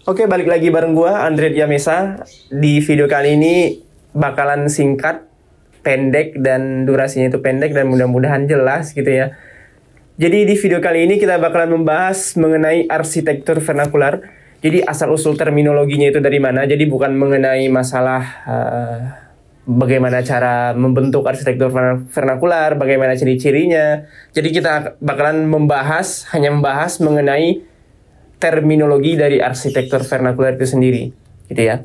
Oke, balik lagi bareng gua Andre Diamesa. Di video kali ini bakalan singkat, pendek, dan durasinya itu pendek dan mudah-mudahan jelas gitu ya. Jadi di video kali ini kita bakalan membahas mengenai arsitektur vernakular. Jadi asal-usul terminologinya itu dari mana. Jadi bukan mengenai masalah bagaimana cara membentuk arsitektur vernakular, bagaimana ciri-cirinya. Jadi kita bakalan hanya membahas mengenai terminologi dari arsitektur vernakular itu sendiri, gitu ya.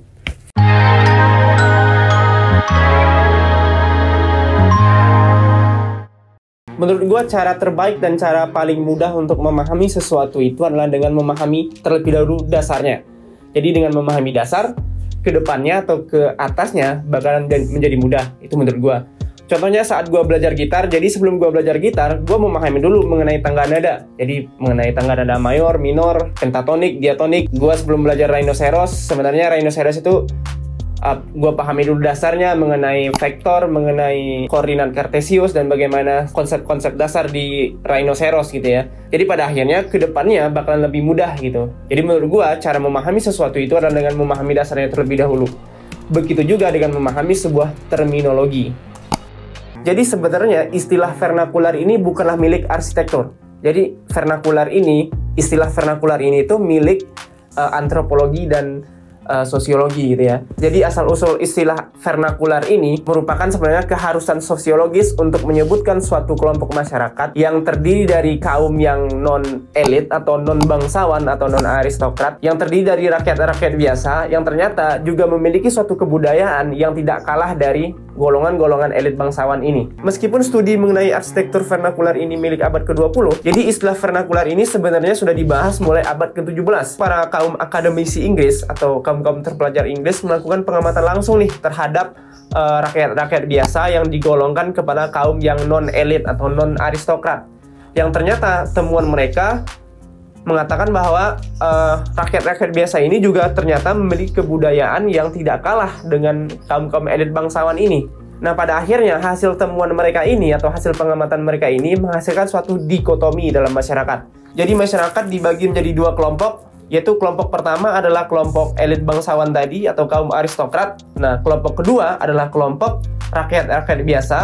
Menurut gue, cara terbaik dan cara paling mudah untuk memahami sesuatu itu adalah dengan memahami terlebih dahulu dasarnya. Jadi dengan memahami dasar, ke depannya atau ke atasnya bakalan menjadi mudah. Itu menurut gue. Contohnya saat gue belajar gitar, jadi sebelum gue belajar gitar, gue memahami dulu mengenai tangga nada. Jadi mengenai tangga nada mayor, minor, pentatonik, diatonik. Gue sebelum belajar rhinoceros, sebenarnya rhinoceros itu gue pahami dulu dasarnya mengenai vektor, mengenai koordinat kartesius, dan bagaimana konsep-konsep dasar di rhinoceros gitu ya. Jadi pada akhirnya ke depannya bakalan lebih mudah gitu. Jadi menurut gue, cara memahami sesuatu itu adalah dengan memahami dasarnya terlebih dahulu. Begitu juga dengan memahami sebuah terminologi. Jadi sebenarnya istilah vernakular ini bukanlah milik arsitektur. Jadi istilah vernakular ini itu milik antropologi dan sosiologi gitu ya. Jadi asal-usul istilah vernakular ini merupakan sebenarnya keharusan sosiologis untuk menyebutkan suatu kelompok masyarakat yang terdiri dari kaum yang non-elit atau non-bangsawan atau non-aristokrat, yang terdiri dari rakyat-rakyat biasa yang ternyata juga memiliki suatu kebudayaan yang tidak kalah dari golongan-golongan elit bangsawan ini. Meskipun studi mengenai arsitektur vernakular ini milik abad ke-20, jadi istilah vernakular ini sebenarnya sudah dibahas mulai abad ke-17. Para kaum akademisi Inggris atau kaum terpelajar Inggris melakukan pengamatan langsung nih terhadap rakyat-rakyat biasa yang digolongkan kepada kaum yang non-elit atau non-aristokrat. Yang ternyata temuan mereka mengatakan bahwa rakyat-rakyat biasa ini juga ternyata memiliki kebudayaan yang tidak kalah dengan kaum-kaum elit bangsawan ini. Nah, pada akhirnya hasil temuan mereka ini atau hasil pengamatan mereka ini menghasilkan suatu dikotomi dalam masyarakat. Jadi masyarakat dibagi menjadi dua kelompok, yaitu kelompok pertama adalah kelompok elit bangsawan tadi atau kaum aristokrat. Nah, kelompok kedua adalah kelompok rakyat-rakyat biasa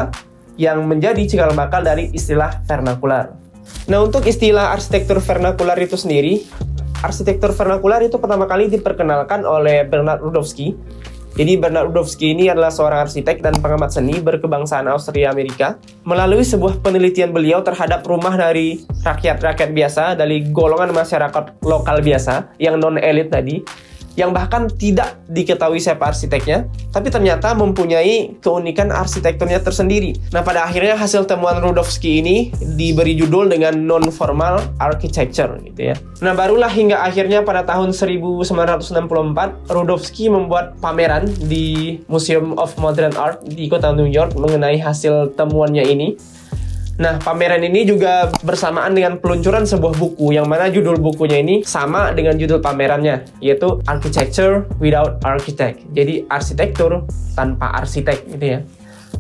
yang menjadi cikal bakal dari istilah vernakular. Nah, untuk istilah arsitektur vernakular itu sendiri, arsitektur vernakular itu pertama kali diperkenalkan oleh Bernard Rudowski. Jadi Bernard Rudowski ini adalah seorang arsitek dan pengamat seni berkebangsaan Austria Amerika. Melalui sebuah penelitian beliau terhadap rumah dari rakyat-rakyat biasa, dari golongan masyarakat lokal biasa yang non-elit tadi, yang bahkan tidak diketahui siapa arsiteknya, tapi ternyata mempunyai keunikan arsitekturnya tersendiri. Nah, pada akhirnya hasil temuan Rudowski ini diberi judul dengan non-formal architecture gitu ya. Nah, barulah hingga akhirnya pada tahun 1964 Rudowski membuat pameran di Museum of Modern Art di kota New York mengenai hasil temuannya ini. Nah, pameran ini juga bersamaan dengan peluncuran sebuah buku yang mana judul bukunya ini sama dengan judul pamerannya, yaitu Architecture Without Architect. Jadi arsitektur tanpa arsitek gitu ya.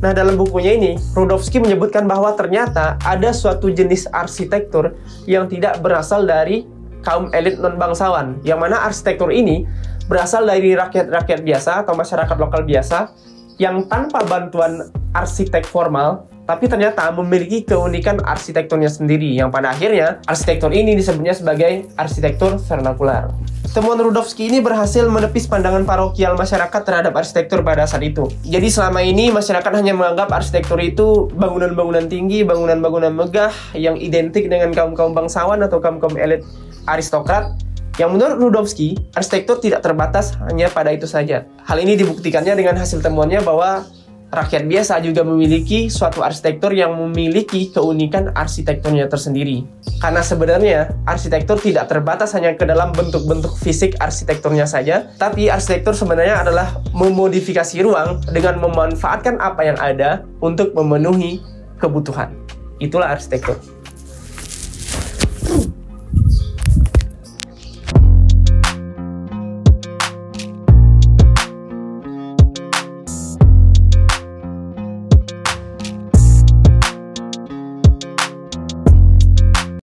Nah, dalam bukunya ini Rudowski menyebutkan bahwa ternyata ada suatu jenis arsitektur yang tidak berasal dari kaum elit non-bangsawan, yang mana arsitektur ini berasal dari rakyat-rakyat biasa atau masyarakat lokal biasa yang tanpa bantuan arsitek formal, tapi ternyata memiliki keunikan arsitekturnya sendiri, yang pada akhirnya arsitektur ini disebutnya sebagai arsitektur vernakular. Temuan Rudowski ini berhasil menepis pandangan parokial masyarakat terhadap arsitektur pada saat itu. Jadi selama ini masyarakat hanya menganggap arsitektur itu bangunan-bangunan tinggi, bangunan-bangunan megah yang identik dengan kaum-kaum bangsawan atau kaum-kaum elit aristokrat. Yang menurut Rudowski, arsitektur tidak terbatas hanya pada itu saja. Hal ini dibuktikannya dengan hasil temuannya bahwa rakyat biasa juga memiliki suatu arsitektur yang memiliki keunikan arsitekturnya tersendiri. Karena sebenarnya arsitektur tidak terbatas hanya ke dalam bentuk-bentuk fisik arsitekturnya saja, tapi arsitektur sebenarnya adalah memodifikasi ruang dengan memanfaatkan apa yang ada untuk memenuhi kebutuhan. Itulah arsitektur.